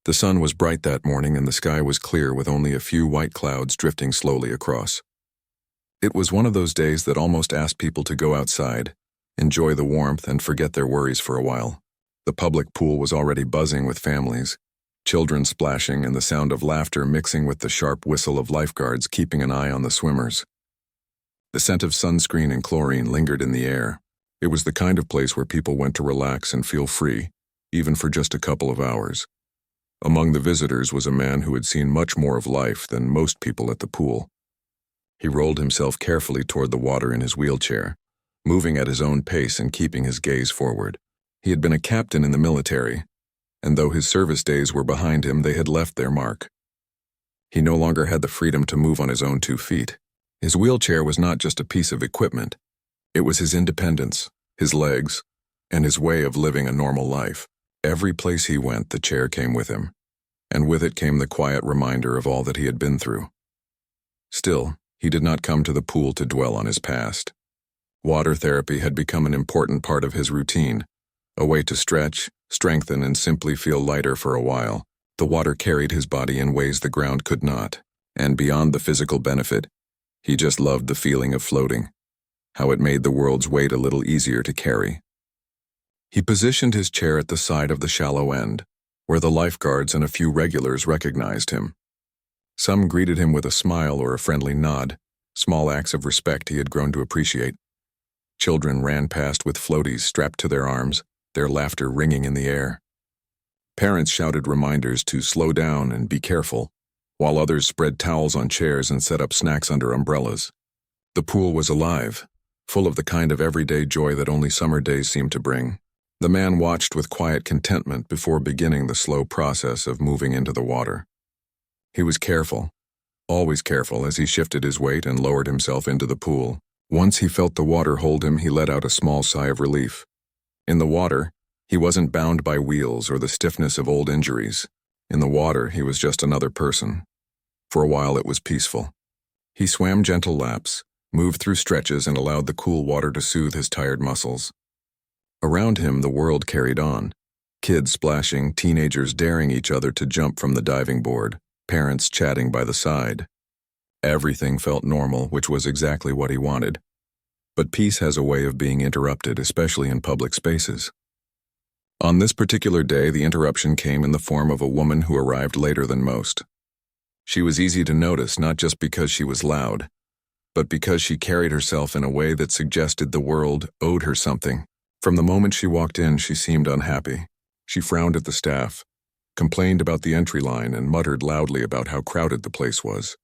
The sun was bright that morning and the sky was clear with only a few white clouds drifting slowly across. It was one of those days that almost asked people to go outside, enjoy the warmth, and forget their worries for a while. The public pool was already buzzing with families, children splashing and the sound of laughter mixing with the sharp whistle of lifeguards keeping an eye on the swimmers. The scent of sunscreen and chlorine lingered in the air. It was the kind of place where people went to relax and feel free, even for just a couple of hours. Among the visitors was a man who had seen much more of life than most people at the pool. He rolled himself carefully toward the water in his wheelchair, moving at his own pace and keeping his gaze forward. He had been a captain in the military, and though his service days were behind him, they had left their mark. He no longer had the freedom to move on his own 2 feet. His wheelchair was not just a piece of equipment. It was his independence, his legs, and his way of living a normal life. Every place he went, the chair came with him, and with it came the quiet reminder of all that he had been through. Still, he did not come to the pool to dwell on his past. Water therapy had become an important part of his routine, a way to stretch, strengthen, and simply feel lighter for a while. The water carried his body in ways the ground could not, and beyond the physical benefit, he just loved the feeling of floating, how it made the world's weight a little easier to carry. He positioned his chair at the side of the shallow end, where the lifeguards and a few regulars recognized him. Some greeted him with a smile or a friendly nod, small acts of respect he had grown to appreciate. Children ran past with floaties strapped to their arms, their laughter ringing in the air. Parents shouted reminders to slow down and be careful, while others spread towels on chairs and set up snacks under umbrellas. The pool was alive, full of the kind of everyday joy that only summer days seemed to bring. The man watched with quiet contentment before beginning the slow process of moving into the water. He was careful, always careful as he shifted his weight and lowered himself into the pool. Once he felt the water hold him, he let out a small sigh of relief. In the water, he wasn't bound by wheels or the stiffness of old injuries. In the water, he was just another person. For a while, it was peaceful. He swam gentle laps, moved through stretches, and allowed the cool water to soothe his tired muscles. Around him, the world carried on. Kids splashing, teenagers daring each other to jump from the diving board, parents chatting by the side. Everything felt normal, which was exactly what he wanted. But peace has a way of being interrupted, especially in public spaces. On this particular day, the interruption came in the form of a woman who arrived later than most. She was easy to notice not just because she was loud, but because she carried herself in a way that suggested the world owed her something. From the moment she walked in, she seemed unhappy. She frowned at the staff, complained about the entry line, and muttered loudly about how crowded the place was.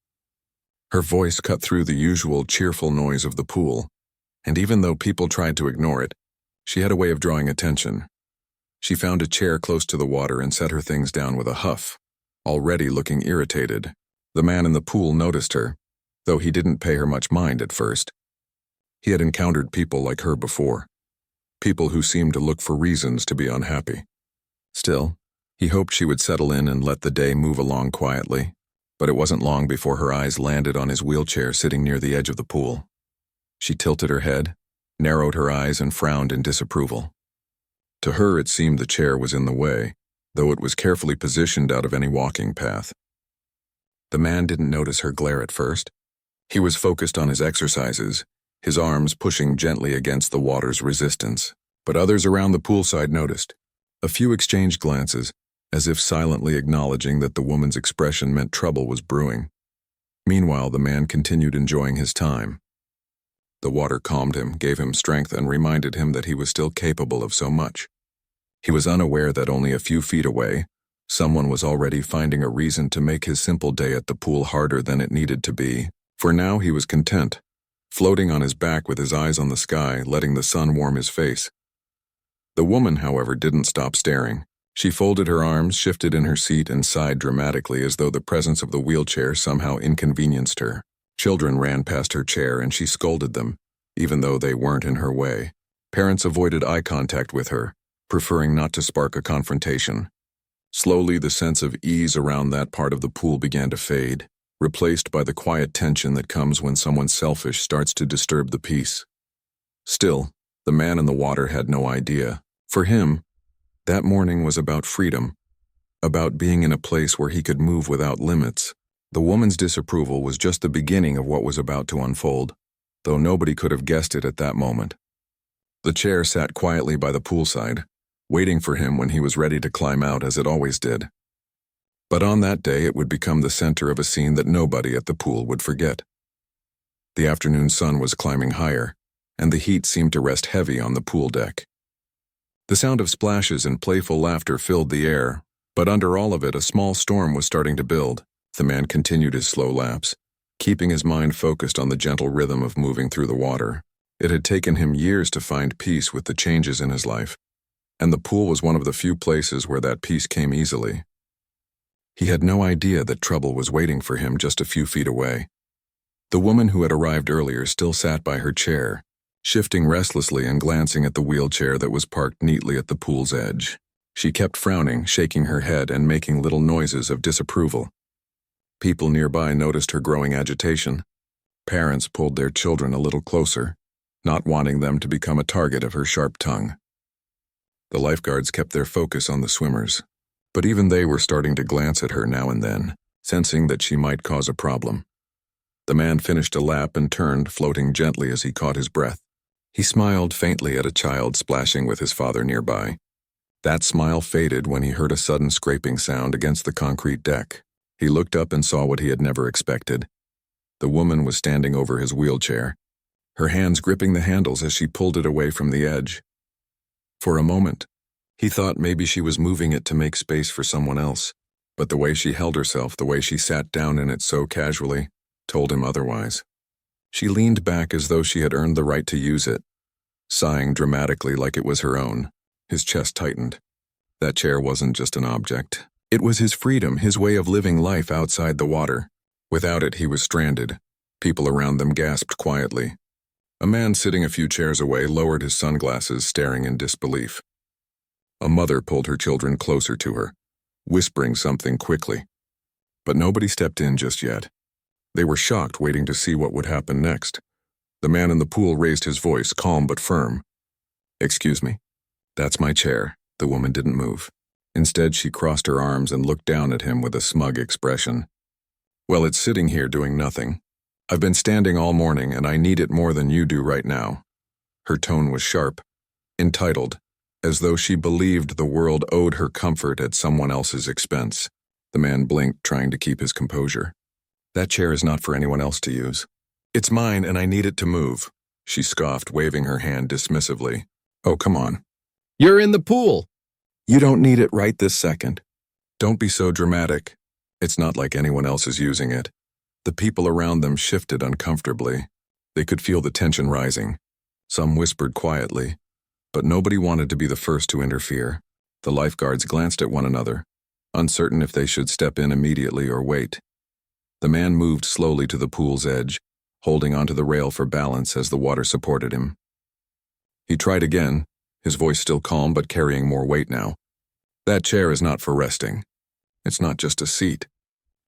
Her voice cut through the usual cheerful noise of the pool, and even though people tried to ignore it, she had a way of drawing attention. She found a chair close to the water and set her things down with a huff, already looking irritated. The man in the pool noticed her, though he didn't pay her much mind at first. He had encountered people like her before, people who seemed to look for reasons to be unhappy. Still, he hoped she would settle in and let the day move along quietly, but it wasn't long before her eyes landed on his wheelchair sitting near the edge of the pool. She tilted her head, narrowed her eyes, and frowned in disapproval. To her, it seemed the chair was in the way, though it was carefully positioned out of any walking path. The man didn't notice her glare at first. He was focused on his exercises, his arms pushing gently against the water's resistance. But others around the poolside noticed. A few exchanged glances, as if silently acknowledging that the woman's expression meant trouble was brewing. Meanwhile, the man continued enjoying his time. The water calmed him, gave him strength, and reminded him that he was still capable of so much. He was unaware that only a few feet away, someone was already finding a reason to make his simple day at the pool harder than it needed to be. For now he was content, floating on his back with his eyes on the sky, letting the sun warm his face. The woman, however, didn't stop staring. She folded her arms, shifted in her seat, and sighed dramatically as though the presence of the wheelchair somehow inconvenienced her. Children ran past her chair and she scolded them, even though they weren't in her way. Parents avoided eye contact with her, preferring not to spark a confrontation. Slowly, the sense of ease around that part of the pool began to fade, replaced by the quiet tension that comes when someone selfish starts to disturb the peace. Still, the man in the water had no idea. For him, that morning was about freedom. about being in a place where he could move without limits. The woman's disapproval was just the beginning of what was about to unfold, though nobody could have guessed it at that moment. The chair sat quietly by the poolside, waiting for him when he was ready to climb out, as it always did. But on that day it would become the center of a scene that nobody at the pool would forget. The afternoon sun was climbing higher, and the heat seemed to rest heavy on the pool deck. The sound of splashes and playful laughter filled the air, but under all of it a small storm was starting to build. The man continued his slow laps, keeping his mind focused on the gentle rhythm of moving through the water. It had taken him years to find peace with the changes in his life, and the pool was one of the few places where that peace came easily. He had no idea that trouble was waiting for him just a few feet away. The woman who had arrived earlier still sat by her chair, shifting restlessly and glancing at the wheelchair that was parked neatly at the pool's edge. She kept frowning, shaking her head, and making little noises of disapproval. People nearby noticed her growing agitation. Parents pulled their children a little closer, not wanting them to become a target of her sharp tongue. The lifeguards kept their focus on the swimmers, but even they were starting to glance at her now and then, sensing that she might cause a problem. The man finished a lap and turned, floating gently as he caught his breath. He smiled faintly at a child splashing with his father nearby. That smile faded when he heard a sudden scraping sound against the concrete deck. He looked up and saw what he had never expected. The woman was standing over his wheelchair, her hands gripping the handles as she pulled it away from the edge. For a moment, he thought maybe she was moving it to make space for someone else, but the way she held herself, the way she sat down in it so casually, told him otherwise. She leaned back as though she had earned the right to use it, sighing dramatically like it was her own. His chest tightened. That chair wasn't just an object. It was his freedom, his way of living life outside the water. Without it, he was stranded. People around them gasped quietly. A man sitting a few chairs away lowered his sunglasses, staring in disbelief. A mother pulled her children closer to her, whispering something quickly. But nobody stepped in just yet. They were shocked, waiting to see what would happen next. The man in the pool raised his voice, calm but firm. "Excuse me. That's my chair." The woman didn't move. Instead, she crossed her arms and looked down at him with a smug expression. "Well, it's sitting here doing nothing. I've been standing all morning, and I need it more than you do right now." Her tone was sharp, entitled, as though she believed the world owed her comfort at someone else's expense. The man blinked, trying to keep his composure. "That chair is not for anyone else to use. It's mine, and I need it to move," she scoffed, waving her hand dismissively. "Oh, come on. You're in the pool. You don't need it right this second. Don't be so dramatic. It's not like anyone else is using it." The people around them shifted uncomfortably. They could feel the tension rising. Some whispered quietly, but nobody wanted to be the first to interfere. The lifeguards glanced at one another, uncertain if they should step in immediately or wait. The man moved slowly to the pool's edge, holding onto the rail for balance as the water supported him. He tried again, his voice still calm but carrying more weight now. "That chair is not for resting. It's not just a seat.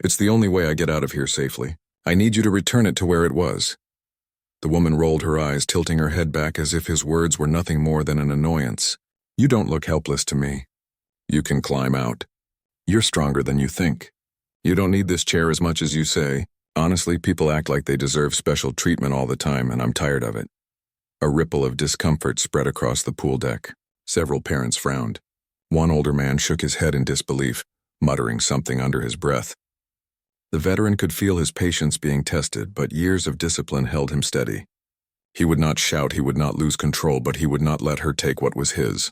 It's the only way I get out of here safely. I need you to return it to where it was." The woman rolled her eyes, tilting her head back as if his words were nothing more than an annoyance. "You don't look helpless to me. You can climb out. You're stronger than you think. You don't need this chair as much as you say. Honestly, people act like they deserve special treatment all the time, and I'm tired of it." A ripple of discomfort spread across the pool deck. Several parents frowned. One older man shook his head in disbelief, muttering something under his breath. The veteran could feel his patience being tested, but years of discipline held him steady. He would not shout, he would not lose control, but he would not let her take what was his.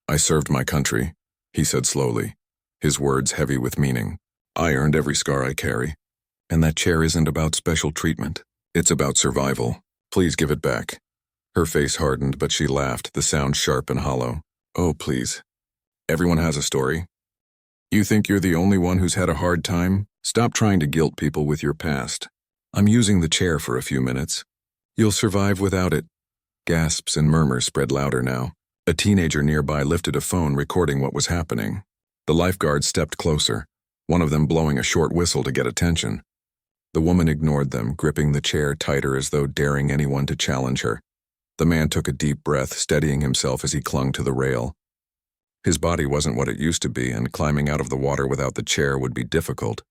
"I served my country," he said slowly, his words heavy with meaning. "I earned every scar I carry. And that chair isn't about special treatment. It's about survival. Please give it back." Her face hardened, but she laughed, the sound sharp and hollow. "Oh, please. Everyone has a story. You think you're the only one who's had a hard time? Stop trying to guilt people with your past. I'm using the chair for a few minutes. You'll survive without it." Gasps and murmurs spread louder now. A teenager nearby lifted a phone, recording what was happening. The lifeguards stepped closer, one of them blowing a short whistle to get attention. The woman ignored them, gripping the chair tighter as though daring anyone to challenge her. The man took a deep breath, steadying himself as he clung to the rail. His body wasn't what it used to be, and climbing out of the water without the chair would be difficult,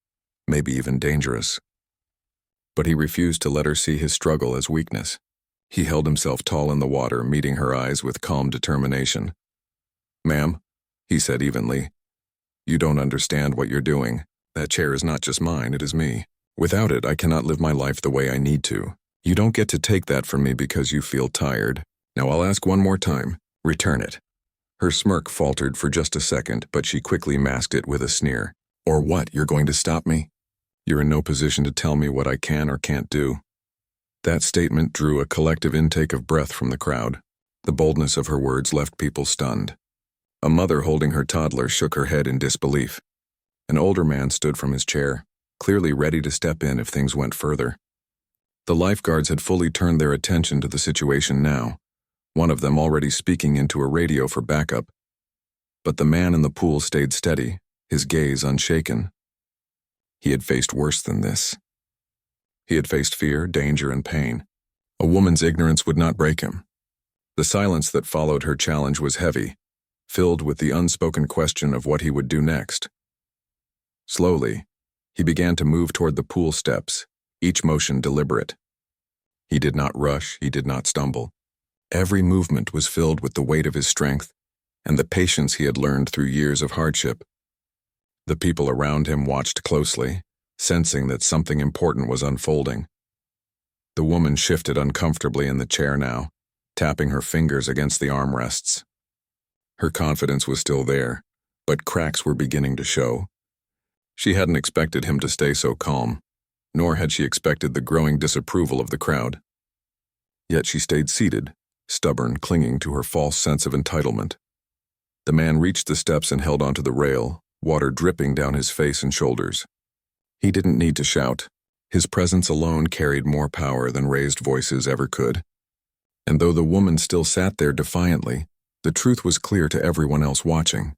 maybe even dangerous. But he refused to let her see his struggle as weakness. He held himself tall in the water, meeting her eyes with calm determination. "Ma'am," he said evenly, "you don't understand what you're doing. That chair is not just mine, it is me. Without it, I cannot live my life the way I need to. You don't get to take that from me because you feel tired. Now I'll ask one more time. Return it." Her smirk faltered for just a second, but she quickly masked it with a sneer. "Or what, you're going to stop me? You're in no position to tell me what I can or can't do." That statement drew a collective intake of breath from the crowd. The boldness of her words left people stunned. A mother holding her toddler shook her head in disbelief. An older man stood from his chair, clearly ready to step in if things went further. The lifeguards had fully turned their attention to the situation now, one of them already speaking into a radio for backup. But the man in the pool stayed steady, his gaze unshaken. He had faced worse than this. He had faced fear, danger, and pain. A woman's ignorance would not break him. The silence that followed her challenge was heavy, filled with the unspoken question of what he would do next. Slowly, he began to move toward the pool steps, each motion deliberate. He did not rush, he did not stumble. Every movement was filled with the weight of his strength and the patience he had learned through years of hardship. The people around him watched closely, sensing that something important was unfolding. The woman shifted uncomfortably in the chair now, tapping her fingers against the armrests. Her confidence was still there, but cracks were beginning to show. She hadn't expected him to stay so calm, nor had she expected the growing disapproval of the crowd. Yet she stayed seated, stubborn, clinging to her false sense of entitlement. The man reached the steps and held onto the rail, water dripping down his face and shoulders. He didn't need to shout. His presence alone carried more power than raised voices ever could. And though the woman still sat there defiantly, the truth was clear to everyone else watching.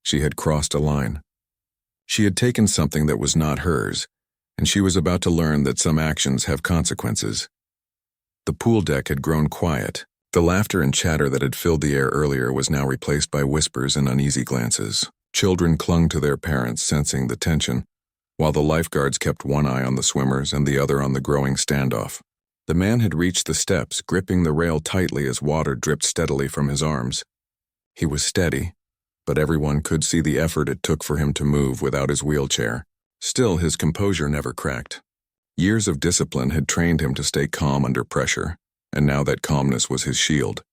She had crossed a line. She had taken something that was not hers, and she was about to learn that some actions have consequences. The pool deck had grown quiet. The laughter and chatter that had filled the air earlier was now replaced by whispers and uneasy glances. Children clung to their parents, sensing the tension, while the lifeguards kept one eye on the swimmers and the other on the growing standoff. The man had reached the steps, gripping the rail tightly as water dripped steadily from his arms. He was steady, but everyone could see the effort it took for him to move without his wheelchair. Still, his composure never cracked. Years of discipline had trained him to stay calm under pressure, and now that calmness was his shield.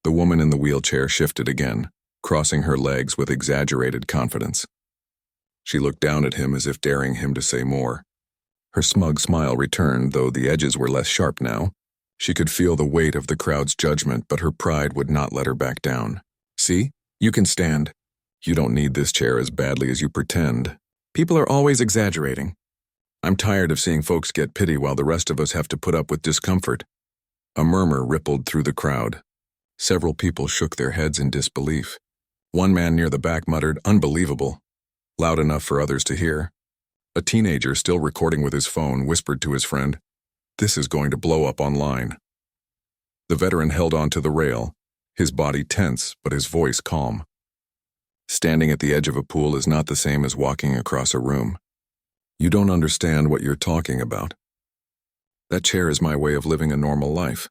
The woman in the wheelchair shifted again, crossing her legs with exaggerated confidence. She looked down at him as if daring him to say more. Her smug smile returned, though the edges were less sharp now. She could feel the weight of the crowd's judgment, but her pride would not let her back down. "See? You can stand. You don't need this chair as badly as you pretend. People are always exaggerating. I'm tired of seeing folks get pity while the rest of us have to put up with discomfort." A murmur rippled through the crowd. Several people shook their heads in disbelief. One man near the back muttered, "Unbelievable," loud enough for others to hear. A teenager still recording with his phone whispered to his friend, "This is going to blow up online." The veteran held on to the rail, his body tense but his voice calm. Standing at the edge of a pool is not the same as walking across a room. You don't understand what you're talking about. That chair is my way of living a normal life.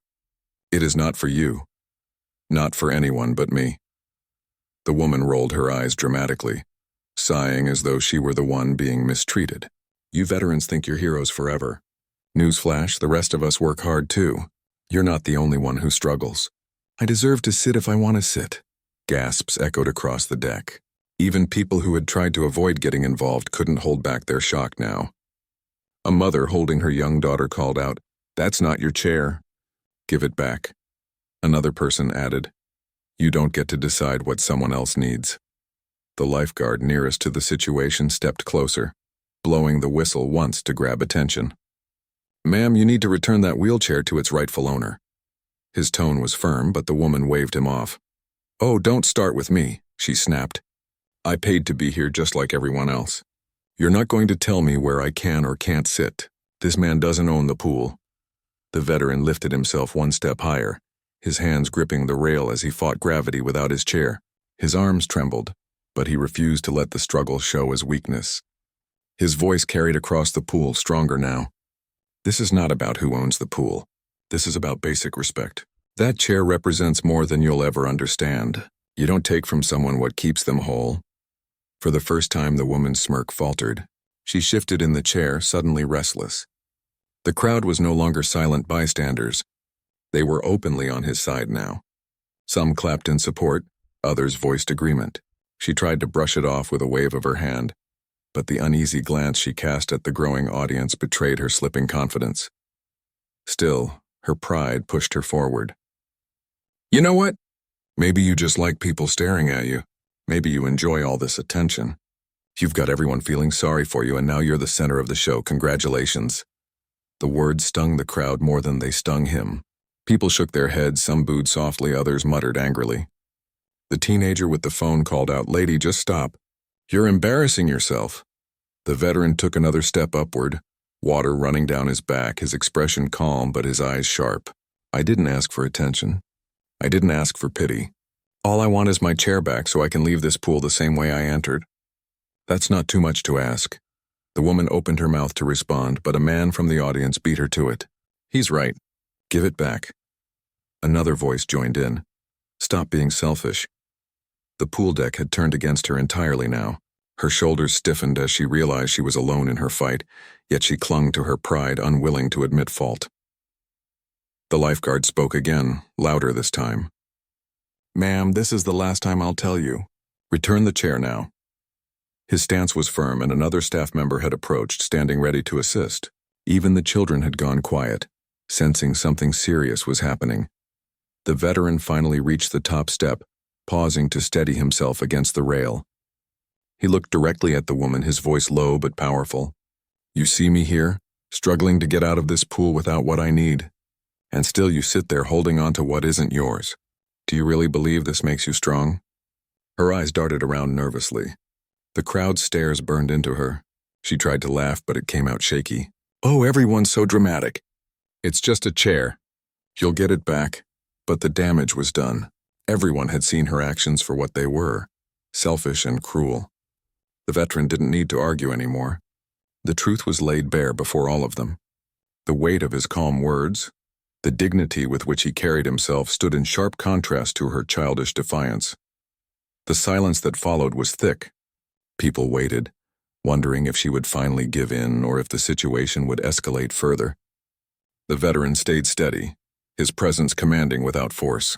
It is not for you. Not for anyone but me. The woman rolled her eyes dramatically, sighing as though she were the one being mistreated. You veterans think you're heroes forever. Newsflash, the rest of us work hard too. You're not the only one who struggles. I deserve to sit if I want to sit. Gasps echoed across the deck. Even people who had tried to avoid getting involved couldn't hold back their shock now. A mother holding her young daughter called out, "That's not your chair. Give it back." Another person added, "You don't get to decide what someone else needs." The lifeguard nearest to the situation stepped closer, blowing the whistle once to grab attention. "Ma'am, you need to return that wheelchair to its rightful owner." His tone was firm, but the woman waved him off. "Oh, don't start with me," she snapped. "I paid to be here just like everyone else. You're not going to tell me where I can or can't sit. This man doesn't own the pool." The veteran lifted himself one step higher, his hands gripping the rail as he fought gravity without his chair. His arms trembled, but he refused to let the struggle show as weakness. His voice carried across the pool, stronger now. This is not about who owns the pool. This is about basic respect. That chair represents more than you'll ever understand. You don't take from someone what keeps them whole. For the first time, the woman's smirk faltered. She shifted in the chair, suddenly restless. The crowd was no longer silent bystanders. They were openly on his side now. Some clapped in support, others voiced agreement. She tried to brush it off with a wave of her hand, but the uneasy glance she cast at the growing audience betrayed her slipping confidence. Still, her pride pushed her forward. You know what? Maybe you just like people staring at you. Maybe you enjoy all this attention. You've got everyone feeling sorry for you, and now you're the center of the show. Congratulations. The words stung the crowd more than they stung him. People shook their heads, some booed softly, others muttered angrily. The teenager with the phone called out, "Lady, just stop. You're embarrassing yourself." The veteran took another step upward, water running down his back, his expression calm but his eyes sharp. I didn't ask for attention. I didn't ask for pity. All I want is my chair back so I can leave this pool the same way I entered. That's not too much to ask. The woman opened her mouth to respond, but a man from the audience beat her to it. He's right. Give it back. Another voice joined in. Stop being selfish. The pool deck had turned against her entirely now. Her shoulders stiffened as she realized she was alone in her fight, yet she clung to her pride, unwilling to admit fault. The lifeguard spoke again, louder this time. Ma'am, this is the last time I'll tell you. Return the chair now. His stance was firm, and another staff member had approached, standing ready to assist. Even the children had gone quiet, sensing something serious was happening. The veteran finally reached the top step, pausing to steady himself against the rail. He looked directly at the woman, his voice low but powerful. You see me here, struggling to get out of this pool without what I need. And still you sit there holding on to what isn't yours. Do you really believe this makes you strong? Her eyes darted around nervously. The crowd's stares burned into her. She tried to laugh, but it came out shaky. Oh, everyone's so dramatic. It's just a chair. You'll get it back. But the damage was done. Everyone had seen her actions for what they were, selfish and cruel. The veteran didn't need to argue anymore. The truth was laid bare before all of them. The weight of his calm words, the dignity with which he carried himself stood in sharp contrast to her childish defiance. The silence that followed was thick. People waited, wondering if she would finally give in or if the situation would escalate further. The veteran stayed steady, his presence commanding without force.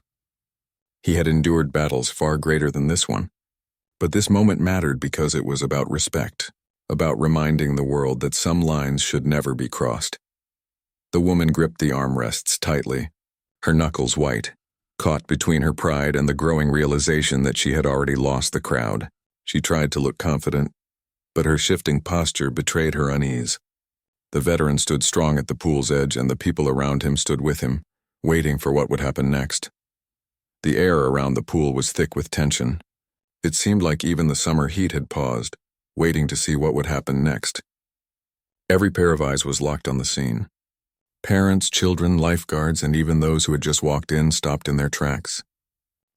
He had endured battles far greater than this one, but this moment mattered because it was about respect, about reminding the world that some lines should never be crossed. The woman gripped the armrests tightly, her knuckles white, caught between her pride and the growing realization that she had already lost the crowd. She tried to look confident, but her shifting posture betrayed her unease. The veteran stood strong at the pool's edge, and the people around him stood with him, waiting for what would happen next. The air around the pool was thick with tension. It seemed like even the summer heat had paused, waiting to see what would happen next. Every pair of eyes was locked on the scene. Parents, children, lifeguards, and even those who had just walked in stopped in their tracks.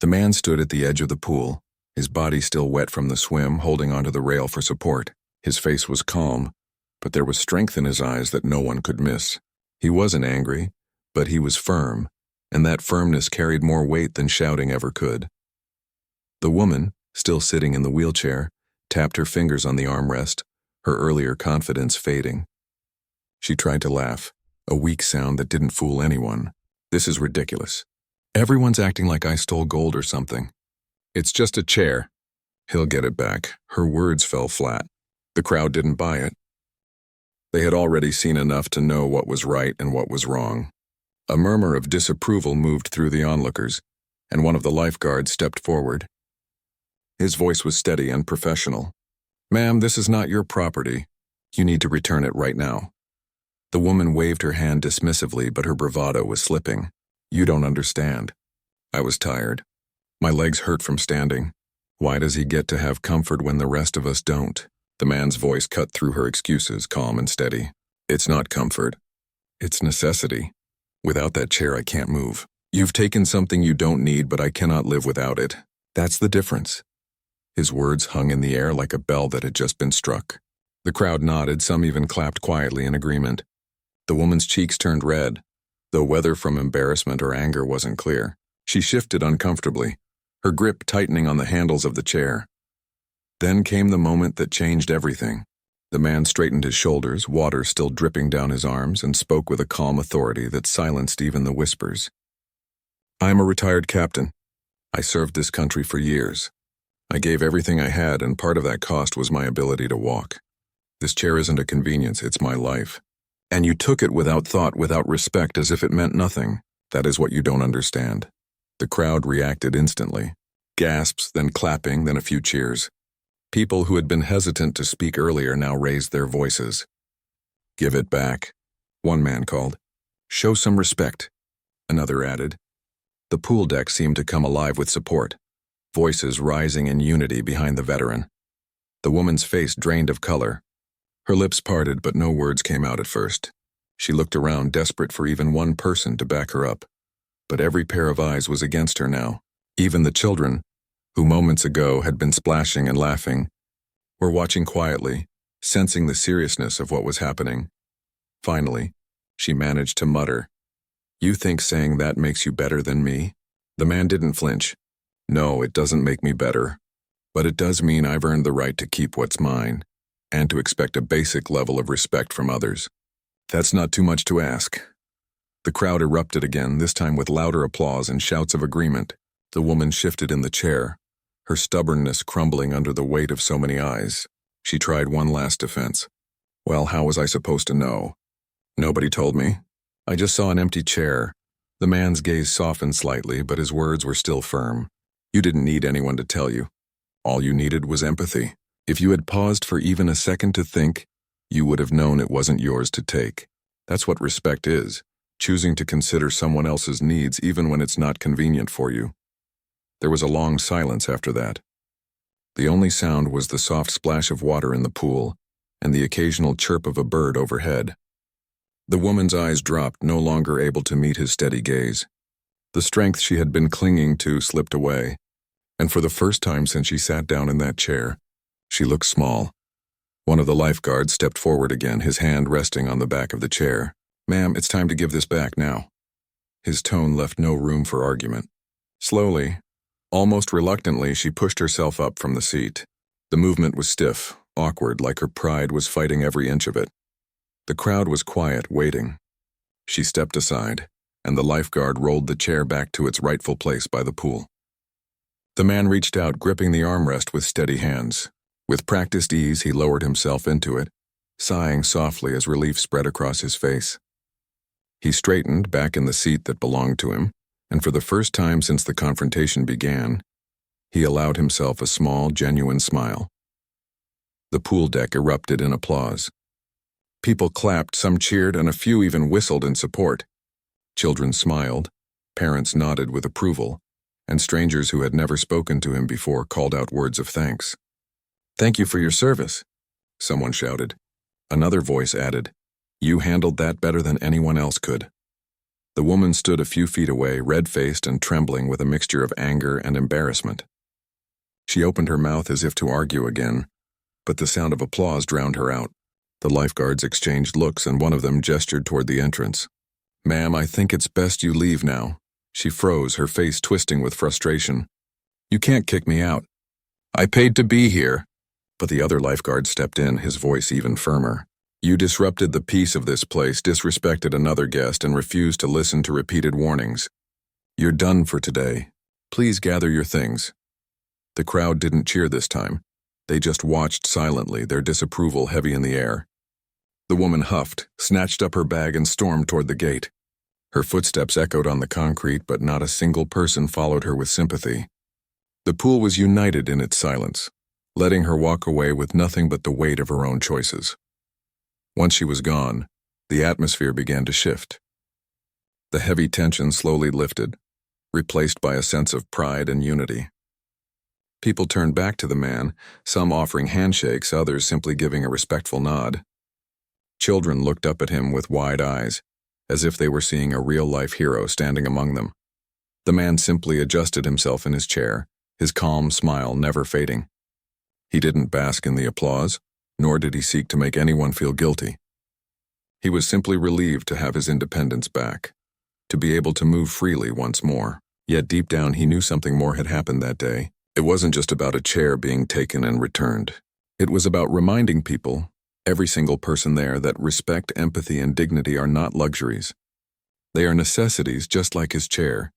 The man stood at the edge of the pool, his body still wet from the swim, holding onto the rail for support. His face was calm, but there was strength in his eyes that no one could miss. He wasn't angry, but he was firm, and that firmness carried more weight than shouting ever could. The woman, still sitting in the wheelchair, tapped her fingers on the armrest, her earlier confidence fading. She tried to laugh, a weak sound that didn't fool anyone. This is ridiculous. Everyone's acting like I stole gold or something. It's just a chair. He'll get it back. Her words fell flat. The crowd didn't buy it. They had already seen enough to know what was right and what was wrong. A murmur of disapproval moved through the onlookers, and one of the lifeguards stepped forward. His voice was steady and professional. Ma'am, this is not your property. You need to return it right now. The woman waved her hand dismissively, but her bravado was slipping. You don't understand. I was tired. My legs hurt from standing. Why does he get to have comfort when the rest of us don't? The man's voice cut through her excuses, calm and steady. It's not comfort. It's necessity. Without that chair, I can't move. You've taken something you don't need, but I cannot live without it. That's the difference. His words hung in the air like a bell that had just been struck. The crowd nodded, some even clapped quietly in agreement. The woman's cheeks turned red, though whether from embarrassment or anger wasn't clear. She shifted uncomfortably, her grip tightening on the handles of the chair. Then came the moment that changed everything. The man straightened his shoulders, water still dripping down his arms, and spoke with a calm authority that silenced even the whispers. "I am a retired captain. I served this country for years. I gave everything I had, and part of that cost was my ability to walk. This chair isn't a convenience, it's my life. And you took it without thought, without respect, as if it meant nothing. That is what you don't understand." The crowd reacted instantly. Gasps, then clapping, then a few cheers. People who had been hesitant to speak earlier now raised their voices. "Give it back," one man called. "Show some respect," another added. The pool deck seemed to come alive with support, voices rising in unity behind the veteran. The woman's face drained of color. Her lips parted, but no words came out at first. She looked around, desperate for even one person to back her up. But every pair of eyes was against her now. Even the children, who moments ago had been splashing and laughing, were watching quietly, sensing the seriousness of what was happening. Finally, she managed to mutter, "You think saying that makes you better than me?" The man didn't flinch. "No, it doesn't make me better. But it does mean I've earned the right to keep what's mine, and to expect a basic level of respect from others. That's not too much to ask." The crowd erupted again, this time with louder applause and shouts of agreement. The woman shifted in the chair, her stubbornness crumbling under the weight of so many eyes. She tried one last defense. "Well, how was I supposed to know? Nobody told me. I just saw an empty chair." The man's gaze softened slightly, but his words were still firm. "You didn't need anyone to tell you. All you needed was empathy. If you had paused for even a second to think, you would have known it wasn't yours to take. That's what respect is, choosing to consider someone else's needs even when it's not convenient for you." There was a long silence after that. The only sound was the soft splash of water in the pool and the occasional chirp of a bird overhead. The woman's eyes dropped, no longer able to meet his steady gaze. The strength she had been clinging to slipped away, and for the first time since she sat down in that chair, she looked small. One of the lifeguards stepped forward again, his hand resting on the back of the chair. "Ma'am, it's time to give this back now." His tone left no room for argument. Slowly, almost reluctantly, she pushed herself up from the seat. The movement was stiff, awkward, like her pride was fighting every inch of it. The crowd was quiet, waiting. She stepped aside, and the lifeguard rolled the chair back to its rightful place by the pool. The man reached out, gripping the armrest with steady hands. With practiced ease, he lowered himself into it, sighing softly as relief spread across his face. He straightened back in the seat that belonged to him, and for the first time since the confrontation began, he allowed himself a small, genuine smile. The pool deck erupted in applause. People clapped, some cheered, and a few even whistled in support. Children smiled, parents nodded with approval, and strangers who had never spoken to him before called out words of thanks. "Thank you for your service," someone shouted. Another voice added, "You handled that better than anyone else could." The woman stood a few feet away, red-faced and trembling with a mixture of anger and embarrassment. She opened her mouth as if to argue again, but the sound of applause drowned her out. The lifeguards exchanged looks, and one of them gestured toward the entrance. "Ma'am, I think it's best you leave now." She froze, her face twisting with frustration. "You can't kick me out. I paid to be here." But the other lifeguard stepped in, his voice even firmer. "You disrupted the peace of this place, disrespected another guest, and refused to listen to repeated warnings. You're done for today. Please gather your things." The crowd didn't cheer this time. They just watched silently, their disapproval heavy in the air. The woman huffed, snatched up her bag, and stormed toward the gate. Her footsteps echoed on the concrete, but not a single person followed her with sympathy. The pool was united in its silence, letting her walk away with nothing but the weight of her own choices. Once she was gone, the atmosphere began to shift. The heavy tension slowly lifted, replaced by a sense of pride and unity. People turned back to the man, some offering handshakes, others simply giving a respectful nod. Children looked up at him with wide eyes, as if they were seeing a real-life hero standing among them. The man simply adjusted himself in his chair, his calm smile never fading. He didn't bask in the applause, nor did he seek to make anyone feel guilty. He was simply relieved to have his independence back, to be able to move freely once more. Yet deep down he knew something more had happened that day. It wasn't just about a chair being taken and returned. It was about reminding people, every single person there, that respect, empathy, and dignity are not luxuries. They are necessities, just like his chair.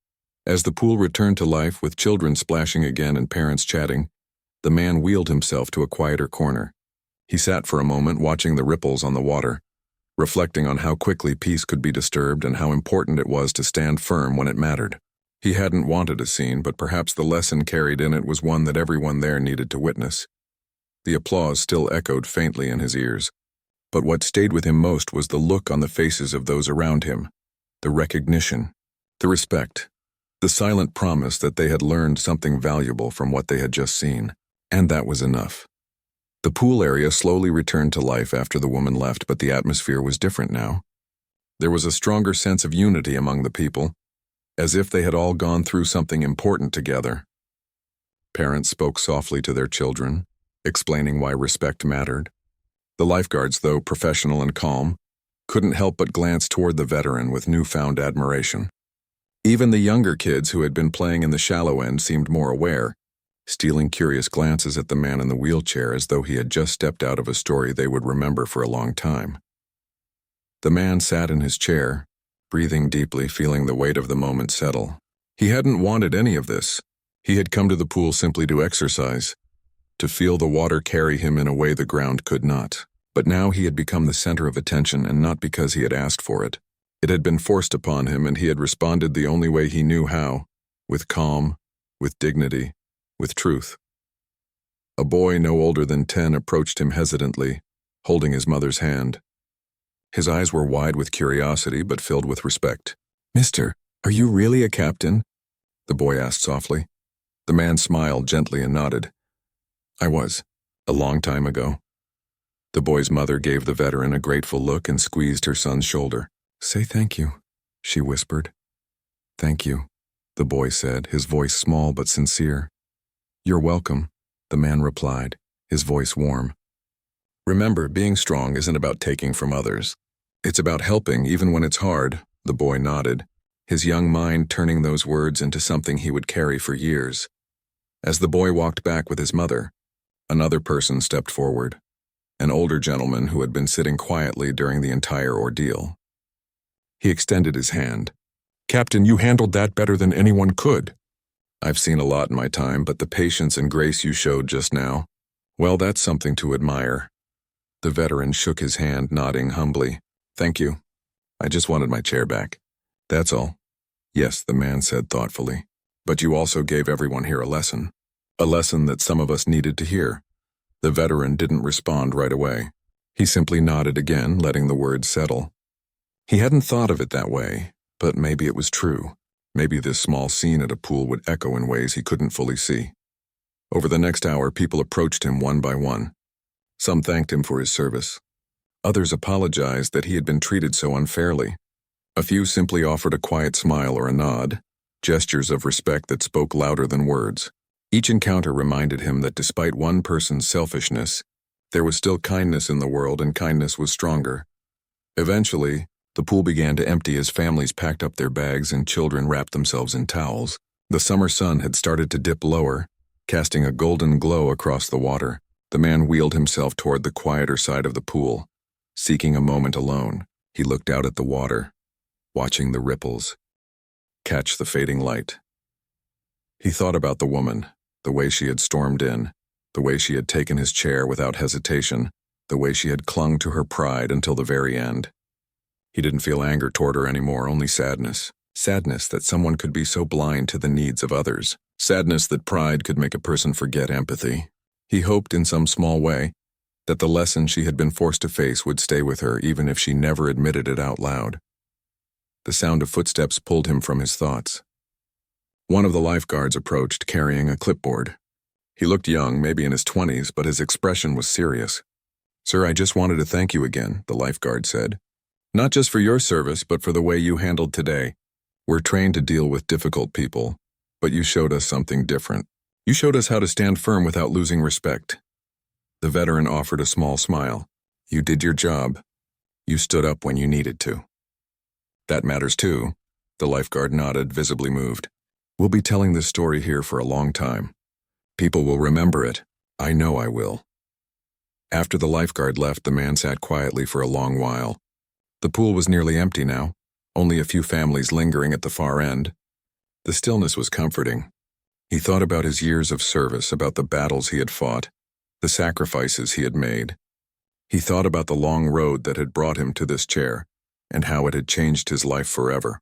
As the pool returned to life with children splashing again and parents chatting, the man wheeled himself to a quieter corner. He sat for a moment watching the ripples on the water, reflecting on how quickly peace could be disturbed and how important it was to stand firm when it mattered. He hadn't wanted a scene, but perhaps the lesson carried in it was one that everyone there needed to witness. The applause still echoed faintly in his ears, but what stayed with him most was the look on the faces of those around him, the recognition, the respect, the silent promise that they had learned something valuable from what they had just seen. And that was enough. The pool area slowly returned to life after the woman left, but the atmosphere was different now. There was a stronger sense of unity among the people, as if they had all gone through something important together. Parents spoke softly to their children, explaining why respect mattered. The lifeguards, though professional and calm, couldn't help but glance toward the veteran with newfound admiration. Even the younger kids who had been playing in the shallow end seemed more aware, stealing curious glances at the man in the wheelchair as though he had just stepped out of a story they would remember for a long time. The man sat in his chair, breathing deeply, feeling the weight of the moment settle. He hadn't wanted any of this. He had come to the pool simply to exercise, to feel the water carry him in a way the ground could not. But now he had become the center of attention, and not because he had asked for it. It had been forced upon him, and he had responded the only way he knew how, with calm, with dignity, with truth. A boy no older than 10 approached him hesitantly, holding his mother's hand. His eyes were wide with curiosity but filled with respect. "Mister, are you really a captain?" the boy asked softly. The man smiled gently and nodded. "I was, a long time ago." The boy's mother gave the veteran a grateful look and squeezed her son's shoulder. "Say thank you," she whispered. "Thank you," the boy said, his voice small but sincere. "You're welcome," the man replied, his voice warm. "Remember, being strong isn't about taking from others. It's about helping even when it's hard," the boy nodded, his young mind turning those words into something he would carry for years. As the boy walked back with his mother, another person stepped forward, an older gentleman who had been sitting quietly during the entire ordeal. He extended his hand. "Captain, you handled that better than anyone could." "I've seen a lot in my time, but the patience and grace you showed just now, well, that's something to admire." The veteran shook his hand, nodding humbly. "Thank you. I just wanted my chair back. That's all." "Yes," the man said thoughtfully, "but you also gave everyone here a lesson that some of us needed to hear." The veteran didn't respond right away. He simply nodded again, letting the words settle. He hadn't thought of it that way, but maybe it was true. Maybe this small scene at a pool would echo in ways he couldn't fully see. Over the next hour, people approached him one by one. Some thanked him for his service. Others apologized that he had been treated so unfairly. A few simply offered a quiet smile or a nod, gestures of respect that spoke louder than words. Each encounter reminded him that despite one person's selfishness, there was still kindness in the world, and kindness was stronger. Eventually, the pool began to empty as families packed up their bags and children wrapped themselves in towels. The summer sun had started to dip lower, casting a golden glow across the water. The man wheeled himself toward the quieter side of the pool. Seeking a moment alone, he looked out at the water, watching the ripples catch the fading light. He thought about the woman, the way she had stormed in, the way she had taken his chair without hesitation, the way she had clung to her pride until the very end. He didn't feel anger toward her anymore, only sadness. Sadness that someone could be so blind to the needs of others. Sadness that pride could make a person forget empathy. He hoped in some small way that the lesson she had been forced to face would stay with her even if she never admitted it out loud. The sound of footsteps pulled him from his thoughts. One of the lifeguards approached, carrying a clipboard. He looked young, maybe in his 20s, but his expression was serious. "Sir, I just wanted to thank you again," the lifeguard said. "Not just for your service, but for the way you handled today. We're trained to deal with difficult people, but you showed us something different. You showed us how to stand firm without losing respect." The veteran offered a small smile. "You did your job. You stood up when you needed to." "That matters too." The lifeguard nodded, visibly moved. "We'll be telling this story here for a long time. People will remember it. I know I will." After the lifeguard left, the man sat quietly for a long while. The pool was nearly empty now, only a few families lingering at the far end. The stillness was comforting. He thought about his years of service, about the battles he had fought, the sacrifices he had made. He thought about the long road that had brought him to this chair, and how it had changed his life forever.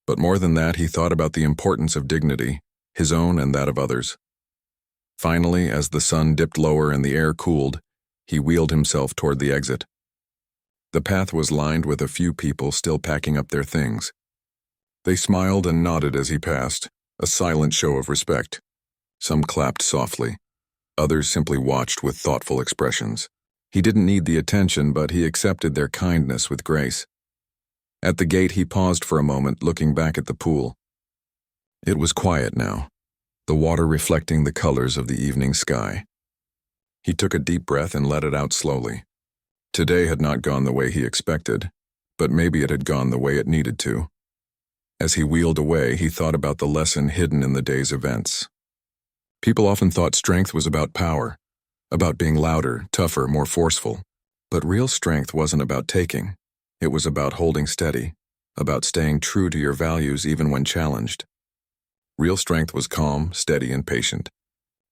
But more than that, he thought about the importance of dignity, his own and that of others. Finally, as the sun dipped lower and the air cooled, he wheeled himself toward the exit. The path was lined with a few people still packing up their things. They smiled and nodded as he passed, a silent show of respect. Some clapped softly. Others simply watched with thoughtful expressions. He didn't need the attention, but he accepted their kindness with grace. At the gate, he paused for a moment, looking back at the pool. It was quiet now, the water reflecting the colors of the evening sky. He took a deep breath and let it out slowly. Today had not gone the way he expected, but maybe it had gone the way it needed to. As he wheeled away, he thought about the lesson hidden in the day's events. People often thought strength was about power, about being louder, tougher, more forceful. But real strength wasn't about taking. It was about holding steady, about staying true to your values even when challenged. Real strength was calm, steady, and patient.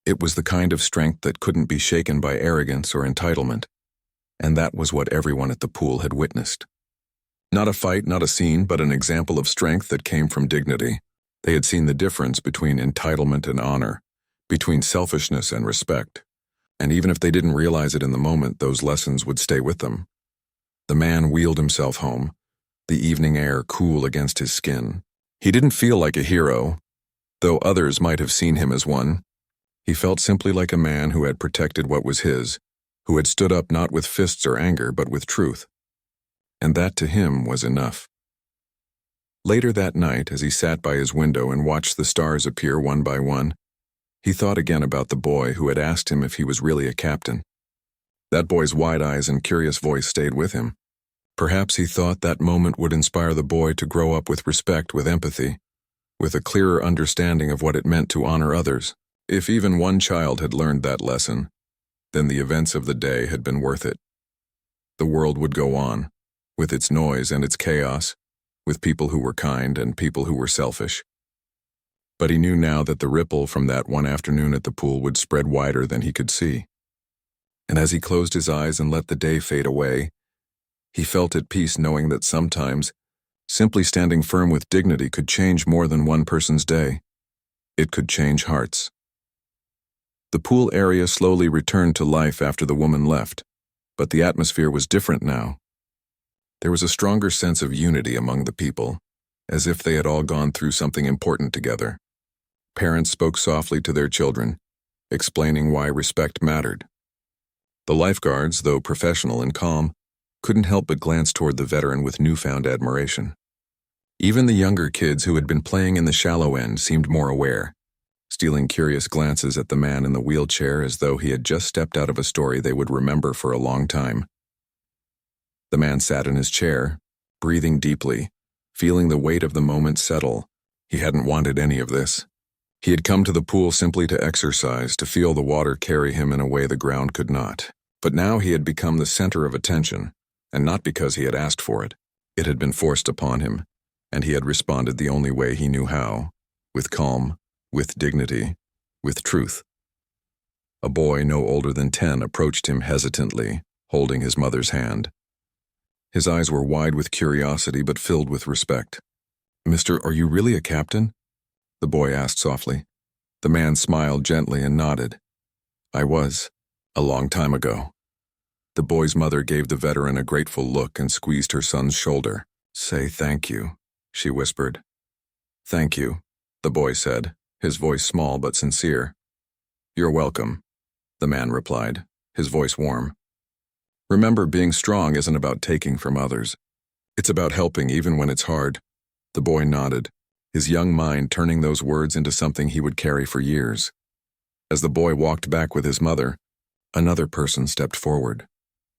It was the kind of strength that couldn't be shaken by arrogance or entitlement. And that was what everyone at the pool had witnessed. Not a fight, not a scene, but an example of strength that came from dignity. They had seen the difference between entitlement and honor, between selfishness and respect. And even if they didn't realize it in the moment, those lessons would stay with them. The man wheeled himself home, the evening air cool against his skin. He didn't feel like a hero, though others might have seen him as one. He felt simply like a man who had protected what was his, who had stood up not with fists or anger, but with truth. And that to him was enough. Later that night, as he sat by his window and watched the stars appear one by one, he thought again about the boy who had asked him if he was really a captain. That boy's wide eyes and curious voice stayed with him. Perhaps he thought that moment would inspire the boy to grow up with respect, with empathy, with a clearer understanding of what it meant to honor others. If even one child had learned that lesson, then the events of the day had been worth it. The world would go on, with its noise and its chaos, with people who were kind and people who were selfish. But he knew now that the ripple from that one afternoon at the pool would spread wider than he could see. And as he closed his eyes and let the day fade away, he felt at peace knowing that sometimes, simply standing firm with dignity could change more than one person's day. It could change hearts. The pool area slowly returned to life after the woman left, but the atmosphere was different now. There was a stronger sense of unity among the people, as if they had all gone through something important together. Parents spoke softly to their children, explaining why respect mattered. The lifeguards, though professional and calm, couldn't help but glance toward the veteran with newfound admiration. Even the younger kids who had been playing in the shallow end seemed more aware, stealing curious glances at the man in the wheelchair as though he had just stepped out of a story they would remember for a long time. The man sat in his chair, breathing deeply, feeling the weight of the moment settle. He hadn't wanted any of this. He had come to the pool simply to exercise, to feel the water carry him in a way the ground could not. But now he had become the center of attention, and not because he had asked for it. It had been forced upon him, and he had responded the only way he knew how, with calm, with dignity, with truth. A boy no older than 10 approached him hesitantly, holding his mother's hand. His eyes were wide with curiosity but filled with respect. "Mister, are you really a captain?" the boy asked softly. The man smiled gently and nodded. "I was, a long time ago." The boy's mother gave the veteran a grateful look and squeezed her son's shoulder. "Say thank you," she whispered. "Thank you," the boy said, his voice small but sincere. "You're welcome," the man replied, his voice warm. "Remember, being strong isn't about taking from others. It's about helping even when it's hard." The boy nodded, his young mind turning those words into something he would carry for years. As the boy walked back with his mother, another person stepped forward,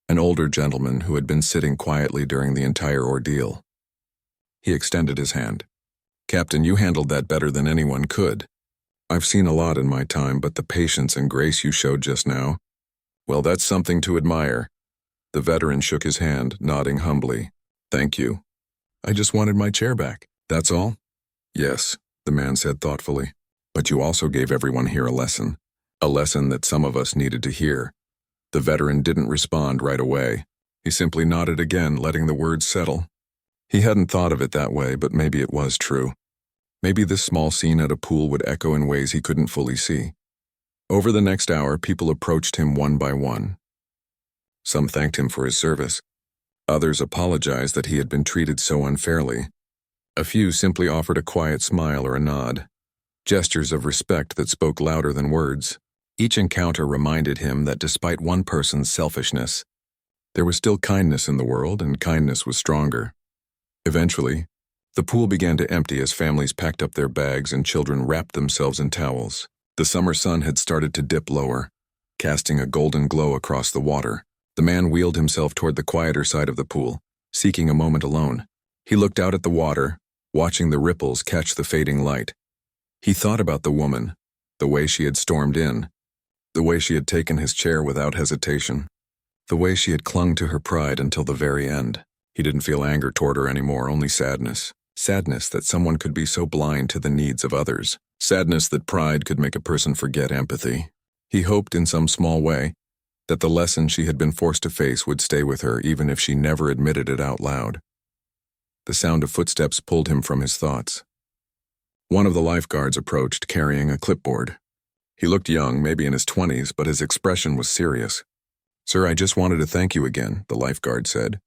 an older gentleman who had been sitting quietly during the entire ordeal. He extended his hand. "Captain, you handled that better than anyone could. I've seen a lot in my time, but the patience and grace you showed just now, well, that's something to admire." The veteran shook his hand, nodding humbly. "Thank you. I just wanted my chair back. That's all?" "Yes," the man said thoughtfully. "But you also gave everyone here a lesson that some of us needed to hear." The veteran didn't respond right away. He simply nodded again, letting the words settle. He hadn't thought of it that way, but maybe it was true. Maybe this small scene at a pool would echo in ways he couldn't fully see. Over the next hour, people approached him one by one. Some thanked him for his service. Others apologized that he had been treated so unfairly. A few simply offered a quiet smile or a nod, gestures of respect that spoke louder than words. Each encounter reminded him that despite one person's selfishness, there was still kindness in the world, and kindness was stronger. Eventually, the pool began to empty as families packed up their bags and children wrapped themselves in towels. The summer sun had started to dip lower, casting a golden glow across the water. The man wheeled himself toward the quieter side of the pool, seeking a moment alone. He looked out at the water, watching the ripples catch the fading light. He thought about the woman, the way she had stormed in, the way she had taken his chair without hesitation, the way she had clung to her pride until the very end. He didn't feel anger toward her anymore, only sadness. Sadness that someone could be so blind to the needs of others. Sadness that pride could make a person forget empathy. He hoped in some small way that the lesson she had been forced to face would stay with her even if she never admitted it out loud. The sound of footsteps pulled him from his thoughts. One of the lifeguards approached, carrying a clipboard. He looked young, maybe in his 20s, but his expression was serious. "Sir, I just wanted to thank you again," the lifeguard said.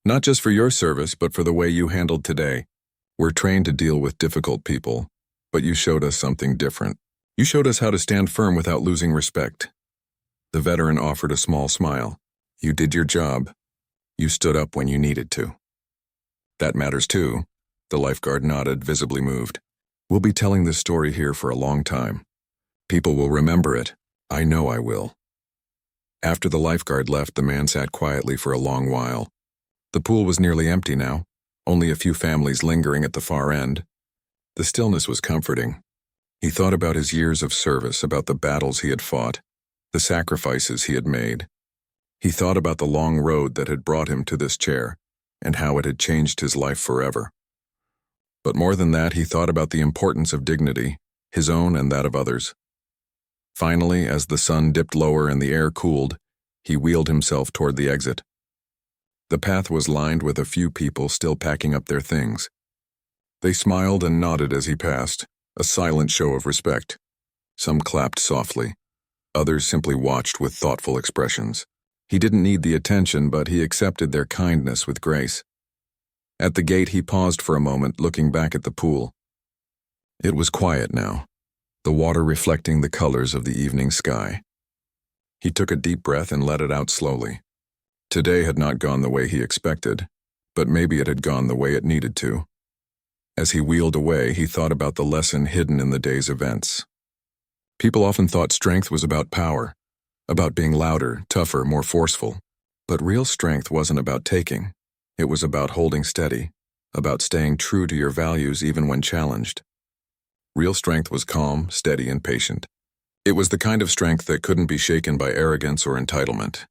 "Not just for your service, but for the way you handled today. We're trained to deal with difficult people, but you showed us something different. You showed us how to stand firm without losing respect." The veteran offered a small smile. "You did your job. You stood up when you needed to." "That matters too," the lifeguard nodded, visibly moved. "We'll be telling this story here for a long time. People will remember it. I know I will." After the lifeguard left, the man sat quietly for a long while. The pool was nearly empty now, only a few families lingering at the far end. The stillness was comforting. He thought about his years of service, about the battles he had fought, the sacrifices he had made. He thought about the long road that had brought him to this chair, and how it had changed his life forever. But more than that, he thought about the importance of dignity, his own and that of others. Finally, as the sun dipped lower and the air cooled, he wheeled himself toward the exit. The path was lined with a few people still packing up their things. They smiled and nodded as he passed, a silent show of respect. Some clapped softly. Others simply watched with thoughtful expressions. He didn't need the attention, but he accepted their kindness with grace. At the gate, he paused for a moment, looking back at the pool. It was quiet now, the water reflecting the colors of the evening sky. He took a deep breath and let it out slowly. Today had not gone the way he expected, but maybe it had gone the way it needed to. As he wheeled away, he thought about the lesson hidden in the day's events. People often thought strength was about power, about being louder, tougher, more forceful. But real strength wasn't about taking. It was about holding steady, about staying true to your values even when challenged. Real strength was calm, steady, and patient. It was the kind of strength that couldn't be shaken by arrogance or entitlement.